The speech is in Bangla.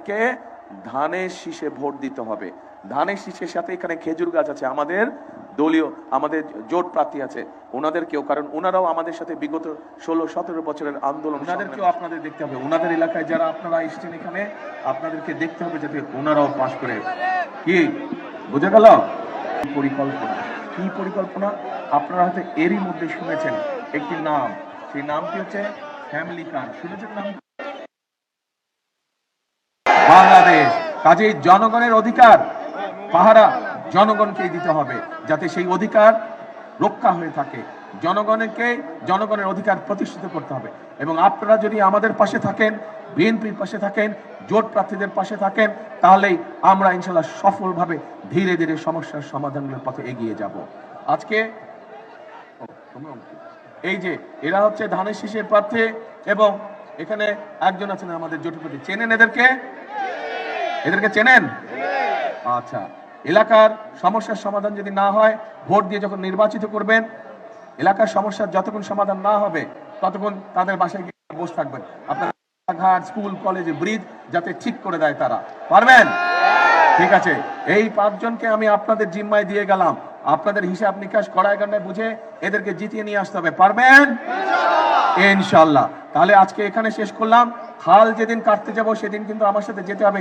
কে ধানের শীষে ভোট দিতে হবে। ধানের শীষের সাথে এখানে খেজুর গাছ আছে, আমাদের দলীয় আমাদের জোট প্রার্থী আছে, ওনাদেরকেও, কারণ ওনারাও আমাদের সাথে বিগত 16-17 বছরের আন্দোলন, ওনাদেরকেও আপনাদের দেখতে হবে। ওনাদের এলাকায় যারা আপনারা এসেছেন এখানে, আপনাদেরকে দেখতে হবে যাতে ওনারাও পাশ করে। কি বুঝে গেল? পরিকল্পনা, কি পরিকল্পনা? আপনারা হয়তো এরই মধ্যে শুনেছেন একটি নাম, সেই নামটি হচ্ছে ফ্যামিলি কার্ড। শুনেছেন নাম? বাংলাদেশ। কাজেই জনগণের অধিকার পাহারা জনগণকেই দিতে হবে, যাতে সেই অধিকার রক্ষা হয়ে থাকে। জনগণের অধিকার প্রতিষ্ঠিত করতে হবে। এবং আপনারা যদি আমাদের পাশে থাকেন, বিএনপির পাশে থাকেন, জোট প্রার্থীদের পাশে থাকেন, তাহলেই আমরা ইনশাল্লাহ সফলভাবে ধীরে ধীরে সমস্যার সমাধানের পথে এগিয়ে যাব। আজকে এই যে এরা হচ্ছে ধানের শীষের প্রার্থী, এবং এখানে একজন আছেন আমাদের জোটপতি। চেনেন এদেরকে? এদেরকে চেনেন? আচ্ছা, এলাকার সমস্যার সমাধান যদি না হয়, ভোট দিয়ে যখন নির্বাচিত করবেন, এলাকার সমস্যার যতক্ষণ সমাধান না হবে ততক্ষণ তাদের বাসায় গিয়ে বসে থাকবেন। আপনার ঘাট, স্কুল, কলেজে, ব্রিজ যাতে ঠিক করে দেয় তারা। পারবেন? ঠিক আছে, এই 5 জনকে আমি আপনাদের জিম্মায় দিয়ে গেলাম। আপনাদের হিসাব নিকাশ কড়ায় কান্ডায় বুঝে এদেরকে জিতিয়ে নিয়ে আসতে হবে। পারবেন? ইনশাআল্লাহ। তাহলে আজকে এখানে শেষ করলাম। খাল যেদিন কাটতে যাব সেদিন কিন্তু আমার সাথে যেতে হবে।